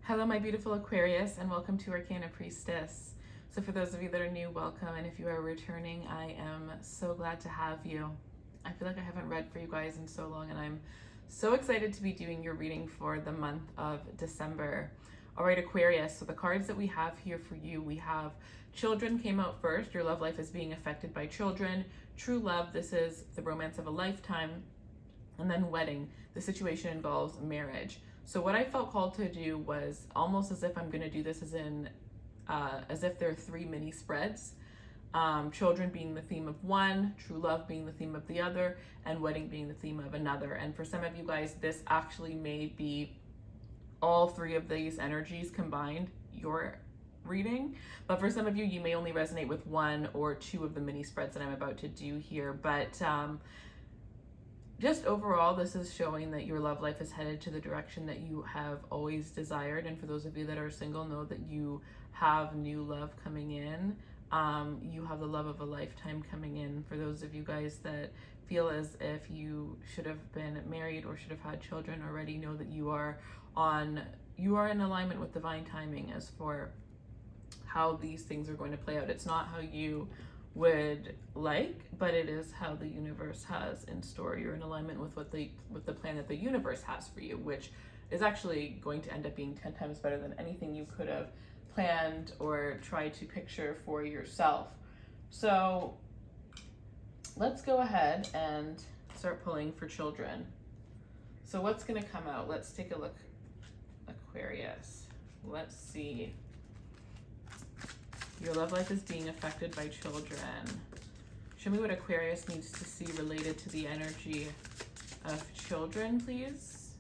Hello, my beautiful Aquarius, and welcome to Arcana Priestess. So for those of you that are new, welcome, and if you are returning, I am so glad to have you. I feel like I haven't read for you guys in so long, and I'm so excited to be doing your reading for the month of December. All right, Aquarius, so the cards that we have here for you, we have children came out first. Your love life is being affected by children. True love, this is the romance of a lifetime. And then wedding, the situation involves marriage. So what I felt called to do was almost as if I'm going to do this as if there are three mini spreads. Children being the theme of one, true love being the theme of the other, and wedding being the theme of another. And for some of you guys, this actually may be all three of these energies combined, your reading. But for some of you, you may only resonate with one or two of the mini spreads that I'm about to do here. But just overall, this is showing that your love life is headed to the direction that you have always desired. And for those of you that are single, know that you have new love coming in. You have the love of a lifetime coming in. For those of you guys that feel as if you should have been married or should have had children already, know that you are in alignment with divine timing as for how these things are going to play out. It's not how you would like, but it is how the universe has in store. You're in alignment with the plan that the universe has for you, which is actually going to end up being 10 times better than anything you could have planned or tried to picture for yourself. So let's go ahead and start pulling for children. So what's going to come out? Let's take a look, Aquarius. Let's see. Your love life is being affected by children. Show me what Aquarius needs to see related to the energy of children, please.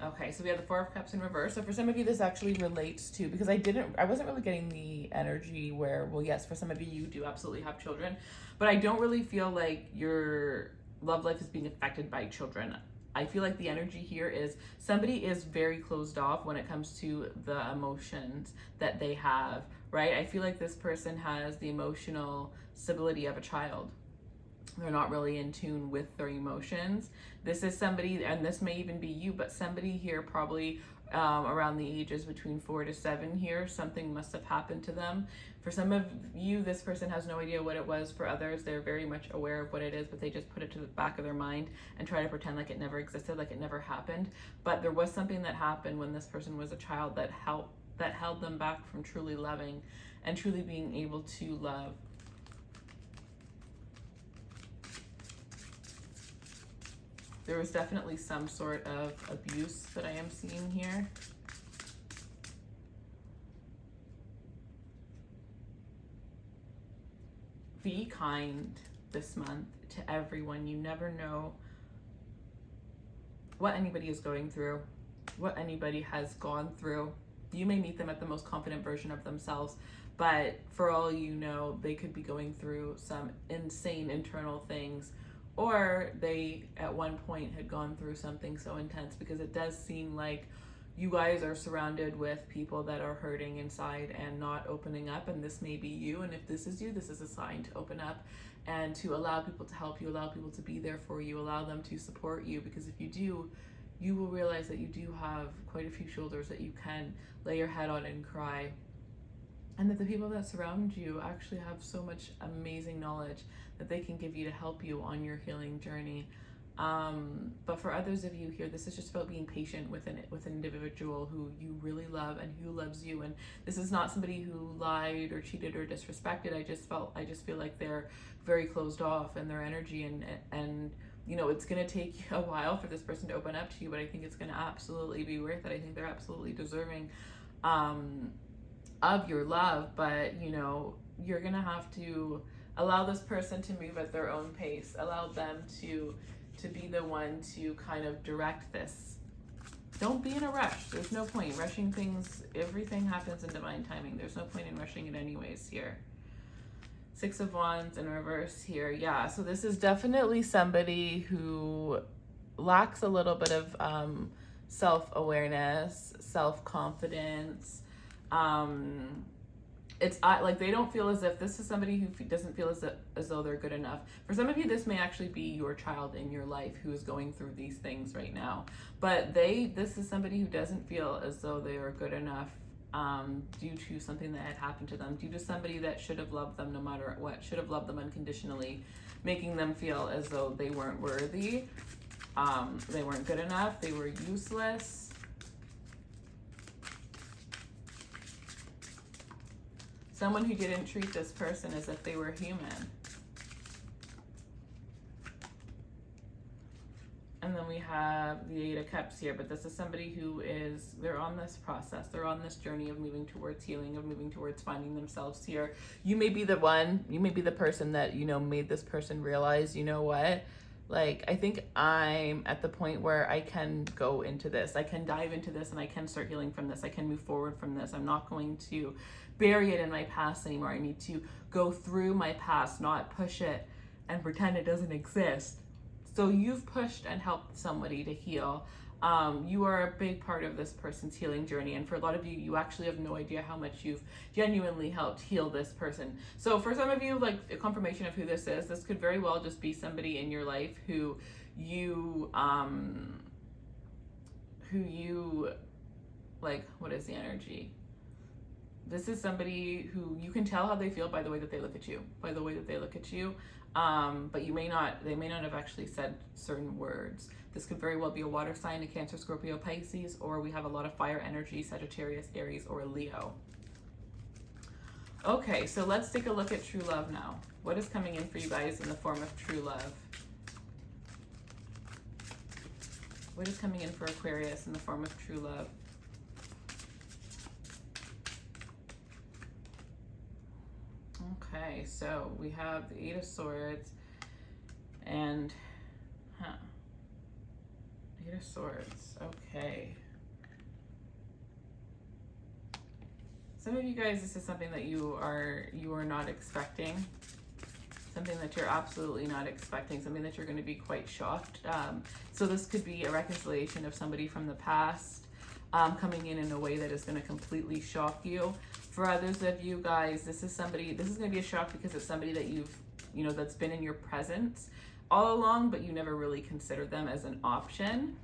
Okay, so we have the Four of Cups in reverse. So for some of you, this actually relates to, because I wasn't really getting the energy where, well, yes, for some of you, you do absolutely have children, but I don't really feel like your love life is being affected by children. I feel like the energy here is somebody is very closed off when it comes to the emotions that they have, right? I feel like this person has the emotional stability of a child. They're not really in tune with their emotions. This is somebody, and this may even be you, but somebody here probably around the ages between 4 to 7 here, something must have happened to them. For some of you, this person has no idea what it was. For others, they're very much aware of what it is, but they just put it to the back of their mind and try to pretend like it never existed, like it never happened. But there was something that happened when this person was a child that held them back from truly loving and truly being able to love. There was definitely some sort of abuse that I am seeing here. Be kind this month to everyone. You never know what anybody is going through, what anybody has gone through. You may meet them at the most confident version of themselves, but for all you know, they could be going through some insane internal things, or they at one point had gone through something so intense, because it does seem like you guys are surrounded with people that are hurting inside and not opening up, and this may be you. And if this is you, this is a sign to open up and to allow people to help you, allow people to be there for you, allow them to support you, because if you do, you will realize that you do have quite a few shoulders that you can lay your head on and cry, and that the people that surround you actually have so much amazing knowledge that they can give you to help you on your healing journey. But for others of you here, this is just about being patient with an individual who you really love and who loves you. And this is not somebody who lied or cheated or disrespected. I just feel like they're very closed off in their energy, and you know, it's going to take a while for this person to open up to you, but I think it's going to absolutely be worth it. I think they're absolutely deserving of your love, but you know, you're going to have to allow this person to move at their own pace. Allow them to be the one to kind of direct this. Don't be in a rush. There's no point rushing things. Everything happens in divine timing. There's no point in rushing it anyways here. 6 of Wands in reverse here. Yeah, so this is definitely somebody who lacks a little bit of self-awareness, self-confidence, it's like they don't feel as if this is somebody who doesn't feel as though they're good enough. For some of you, this may actually be your child in your life who is going through these things right now. But this is somebody who doesn't feel as though they are good enough due to something that had happened to them, due to somebody that should have loved them no matter what, should have loved them unconditionally, making them feel as though they weren't worthy, they weren't good enough, they were useless. Someone who didn't treat this person as if they were human. And then we have the Eight of Cups here, but this is somebody who they're on this process. They're on this journey of moving towards healing, of moving towards finding themselves here. You may be the one, you may be the person that, made this person realize, you know what? Like, I think I'm at the point where I can go into this. I can dive into this and I can start healing from this. I can move forward from this. I'm not going to bury it in my past anymore. I need to go through my past, not push it and pretend it doesn't exist. So you've pushed and helped somebody to heal. You are a big part of this person's healing journey. And for a lot of you, you actually have no idea how much you've genuinely helped heal this person. So for some of you, like a confirmation of who this is, this could very well just be somebody in your life who you like, what is the energy? This is somebody who you can tell how they feel by the way that they look at you, but they may not have actually said certain words. This could very well be a water sign, a Cancer, Scorpio, Pisces, or we have a lot of fire energy, Sagittarius, Aries, or Leo. Okay, so let's take a look at true love now. What is coming in for you guys in the form of true love? What is coming in for Aquarius in the form of true love? Okay, so we have the Eight of Swords and, Eight of Swords, okay. Some of you guys, this is something that you are not expecting, something that you're absolutely not expecting, something that you're going to be quite shocked. So this could be a reconciliation of somebody from the past coming in a way that is going to completely shock you. For others of you guys, this is going to be a shock because it's somebody that that's been in your presence all along, but you never really considered them as an option.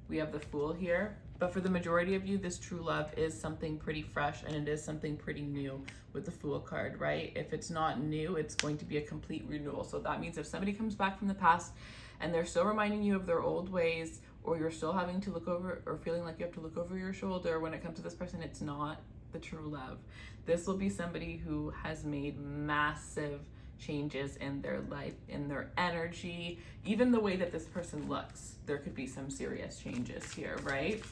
We have the Fool here. But for the majority of you, this true love is something pretty fresh and it is something pretty new with the Fool card, right? If it's not new, it's going to be a complete renewal. So that means if somebody comes back from the past and they're still reminding you of their old ways, or you're still having to look over or feeling like you have to look over your shoulder when it comes to this person, it's not the true love. This will be somebody who has made massive changes in their life, in their energy, even the way that this person looks. There could be some serious changes here, right?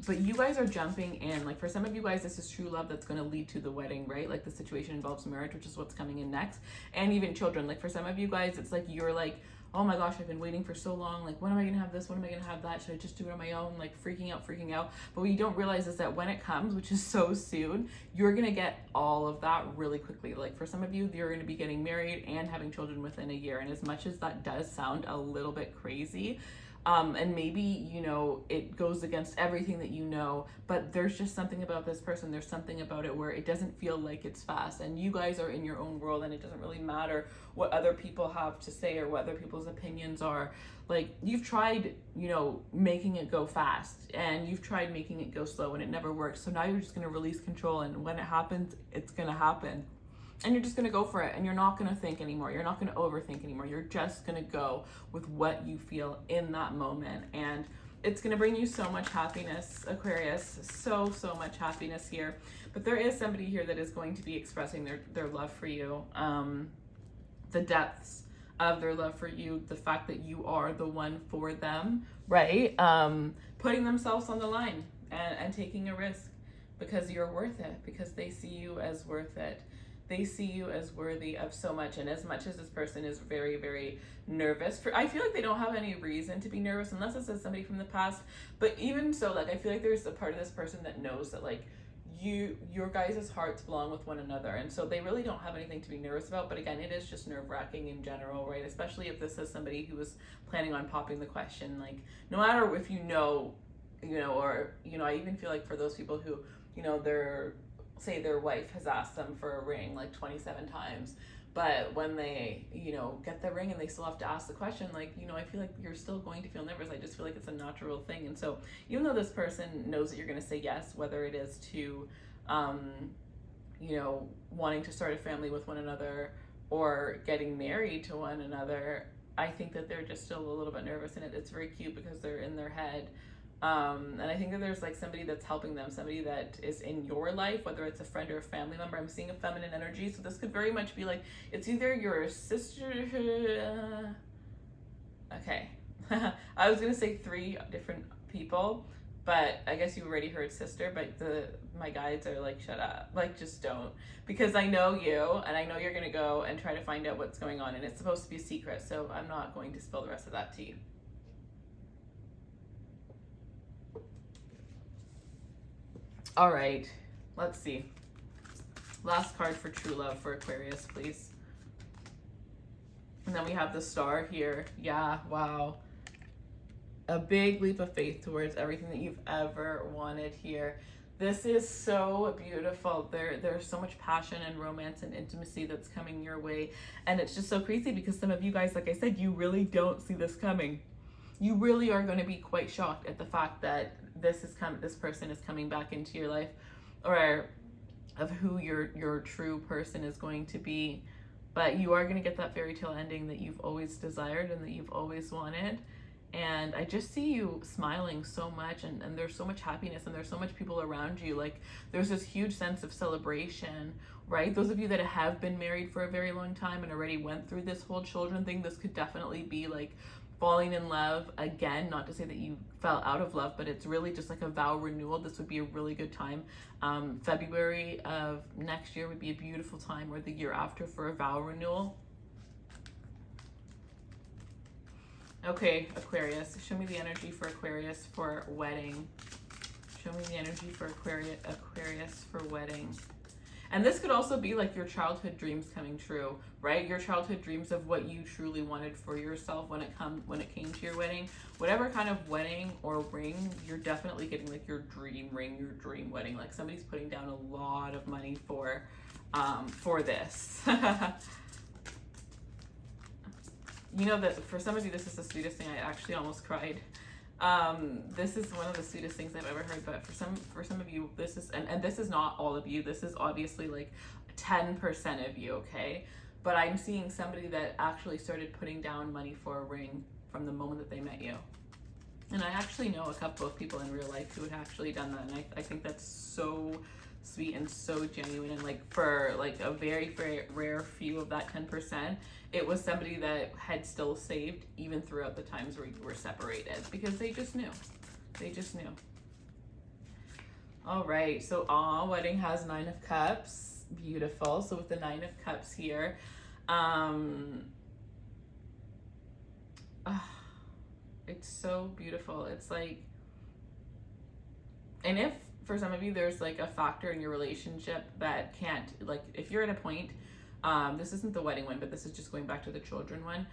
But you guys are jumping in. Like for some of you guys, this is true love that's going to lead to the wedding, right? Like the situation involves marriage, which is what's coming in next, and even children. Like for some of you guys, it's like you're like, oh my gosh, I've been waiting for so long. Like, when am I going to have this? When am I going to have that? Should I just do it on my own? Like freaking out. But what you don't realize is that when it comes, which is so soon, you're going to get all of that really quickly. Like for some of you, you're going to be getting married and having children within a year. And as much as that does sound a little bit crazy, and maybe, it goes against everything that you know, but there's just something about this person. There's something about it where it doesn't feel like it's fast, and you guys are in your own world, and it doesn't really matter what other people have to say or what other people's opinions are. Like you've tried, making it go fast, and you've tried making it go slow, and it never works. So now you're just going to release control, and when it happens, it's going to happen. And you're just going to go for it, and you're not going to think anymore. You're not going to overthink anymore. You're just going to go with what you feel in that moment. And it's going to bring you so much happiness, Aquarius, so much happiness here. But there is somebody here that is going to be expressing their love for you, the depths of their love for you, the fact that you are the one for them, right? Putting themselves on the line and taking a risk because you're worth it, because they see you as worth it. They see you as worthy of so much. And as much as this person is very, very nervous, I feel like they don't have any reason to be nervous unless it's as somebody from the past. But even so, like, I feel like there's a part of this person that knows that, like, your guys' hearts belong with one another. And so they really don't have anything to be nervous about. But again, it is just nerve-wracking in general, right? Especially if this is somebody who was planning on popping the question. Like, no matter if or I even feel like for those people who, you know, say their wife has asked them for a ring like 27 times, but when they, you know, get the ring and they still have to ask the question, like, you know, I feel like you're still going to feel nervous. I just feel like it's a natural thing. And so even though this person knows that you're going to say yes, whether it is to, you know, wanting to start a family with one another or getting married to one another, I think that they're just still a little bit nervous, and it's very cute because they're in their head. And I think that there's like somebody that's helping them, somebody that is in your life, whether it's a friend or a family member. I'm seeing a feminine energy, so this could very much be like, it's either your sister, okay. I was gonna say 3 different people, but I guess you already heard sister, but my guides are like, shut up, like just don't, because I know you and I know you're gonna go and try to find out what's going on, and it's supposed to be a secret, so I'm not going to spill the rest of that tea. All right, let's see. Last card for true love for Aquarius, please. And then we have the star here. Yeah, wow. A big leap of faith towards everything that you've ever wanted here. This is so beautiful. There's so much passion and romance and intimacy that's coming your way. And it's just so crazy because some of you guys, like I said, you really don't see this coming. You really are going to be quite shocked at the fact that this person is coming back into your life, or of who your true person is going to be. But you are going to get that fairy tale ending that you've always desired and that you've always wanted. And I just see you smiling so much, and there's so much happiness, and there's so much people around you. Like, there's this huge sense of celebration, right? Those of you that have been married for a very long time and already went through this whole children thing, this could definitely be like falling in love again. Not to say that you fell out of love, but it's really just like a vow renewal. This would be a really good time. February of next year would be a beautiful time, or the year after, for a vow renewal. Okay, Aquarius, show me the energy for Aquarius for wedding. Show me the energy for Aquarius for wedding. And this could also be like your childhood dreams coming true, right? Your childhood dreams of what you truly wanted for yourself when it came to your wedding. Whatever kind of wedding or ring, you're definitely getting like your dream ring, your dream wedding. Like, somebody's putting down a lot of money for this. You know that for some of you, this is the sweetest thing. I actually almost cried. This is one of the sweetest things I've ever heard, but for some of you, this is, and this is not all of you. This is obviously like 10% of you, okay? But I'm seeing somebody that actually started putting down money for a ring from the moment that they met you. And I actually know a couple of people in real life who had actually done that, and I think that's so sweet and so genuine. And like, for like a very, very rare few of that 10%, it was somebody that had still saved even throughout the times where you were separated, because they just knew. They just knew. All right, so wedding has 9 of Cups. Beautiful. So with the 9 of Cups here, it's so beautiful. It's like, and if for some of you there's like a factor in your relationship that can't, like, if you're at a point, this isn't the wedding one, but this is just going back to the children one,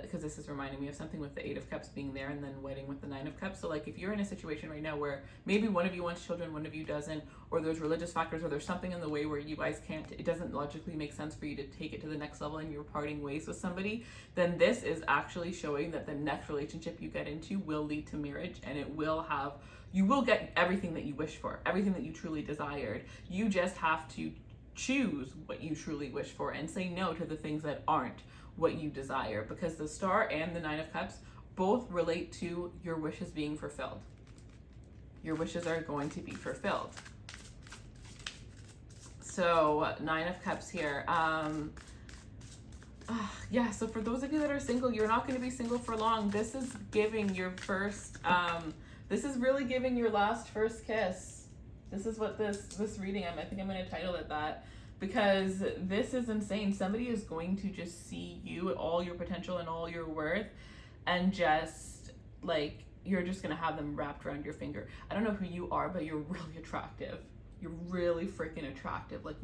because this is reminding me of something with the 8 of Cups being there and then wedding with the 9 of Cups. So like, if you're in a situation right now where maybe one of you wants children, one of you doesn't, or there's religious factors, or there's something in the way where you guys can't, it doesn't logically make sense for you to take it to the next level and you're parting ways with somebody, then this is actually showing that the next relationship you get into will lead to marriage, and it will have, you will get everything that you wish for, everything that you truly desired. You just have to choose what you truly wish for and say no to the things that aren't what you desire, because the Star and the 9 of Cups both relate to your wishes being fulfilled. Your wishes are going to be fulfilled. So 9 of Cups here. Yeah, so for those of you that are single, you're not going to be single for long. This is giving your first, this is really giving your first kiss. This is what this reading, I think I'm going to title it that, because this is insane. Somebody is going to just see you, all your potential and all your worth, and just like, you're just going to have them wrapped around your finger. I don't know who you are, but you're really attractive. You're really freaking attractive. Like,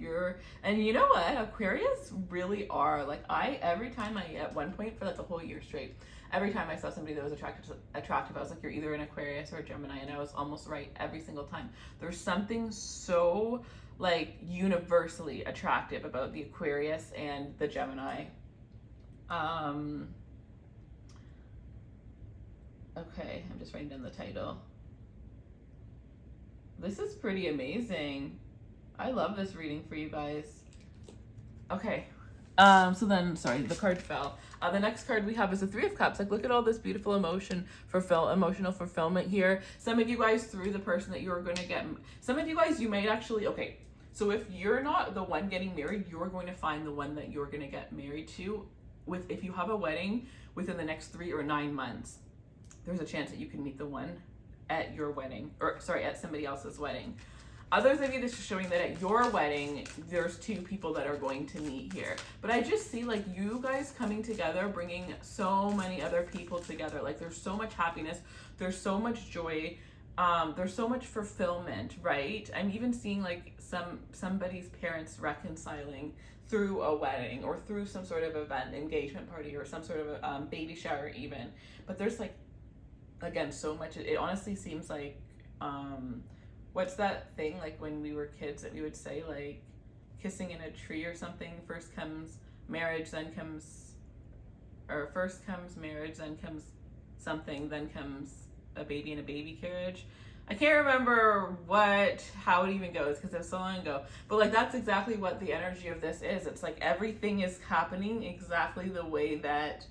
and you know what? Aquarius really are. Like, every time at one point for like a whole year straight, every time I saw somebody that was attractive, I was like, you're either an Aquarius or a Gemini, and I was almost right every single time. There's something so like universally attractive about the Aquarius and the Gemini. Okay, I'm just writing down the title. This is pretty amazing. I love this reading for you guys. Okay. So then, sorry, the card fell. The next card we have is the Three of Cups. Like, look at all this beautiful emotional fulfillment here. Some of you guys through the person that you're going to get. Some of you guys, you might actually, okay. So if you're not the one getting married, you're going to find the one that you're going to get married to. If you have a wedding within the next 3 or 9 months, there's a chance that you can meet the one at your wedding, or sorry, at somebody else's wedding. Others of you, this is showing that at your wedding, there's 2 people that are going to meet here. But I just see like you guys coming together, bringing so many other people together. Like there's so much happiness, there's so much joy, there's so much fulfillment, right? I'm even seeing like somebody's parents reconciling through a wedding or through some sort of event, engagement party, or some sort of a baby shower even. But there's like, again, so much. It honestly seems like what's that thing like when we were kids that we would say, like kissing in a tree or something? First comes marriage, then comes, or first comes marriage, then comes something, then comes a baby in a baby carriage. I can't remember how it even goes because it was so long ago. But like that's exactly what the energy of this is. It's like everything is happening exactly the way that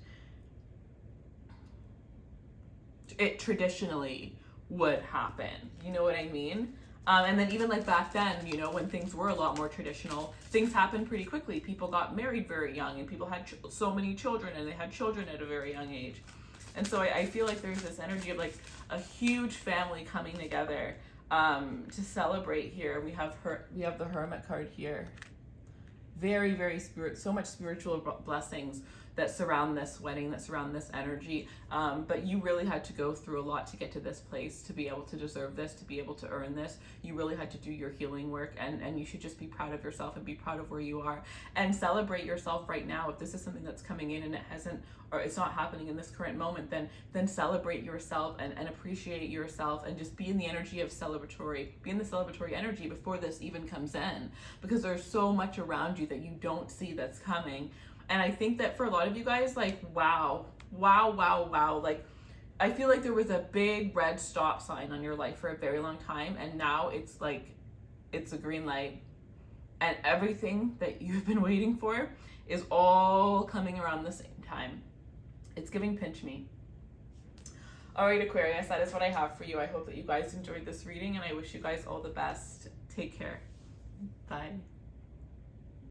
it traditionally would happen. You know what I mean? And then even like back then, you know, when things were a lot more traditional, things happened pretty quickly. People got married very young, and people had so many children, and they had children at a very young age. And so I feel like there's this energy of like a huge family coming together to celebrate here. We have the Hermit card here. Very, very so much spiritual blessings that surround this wedding, that surround this energy. But you really had to go through a lot to get to this place, to be able to deserve this, to be able to earn this. You really had to do your healing work, and you should just be proud of yourself and be proud of where you are and celebrate yourself right now. If this is something that's coming in and it hasn't, or it's not happening in this current moment, then celebrate yourself and appreciate yourself, and just be in the energy of be in the celebratory energy before this even comes in, because there's so much around you that you don't see that's coming. And I think that for a lot of you guys, like, wow. Like, I feel like there was a big red stop sign on your life for a very long time. And now it's like, it's a green light. And everything that you've been waiting for is all coming around the same time. It's giving pinch me. All right, Aquarius, that is what I have for you. I hope that you guys enjoyed this reading, and I wish you guys all the best. Take care. Bye.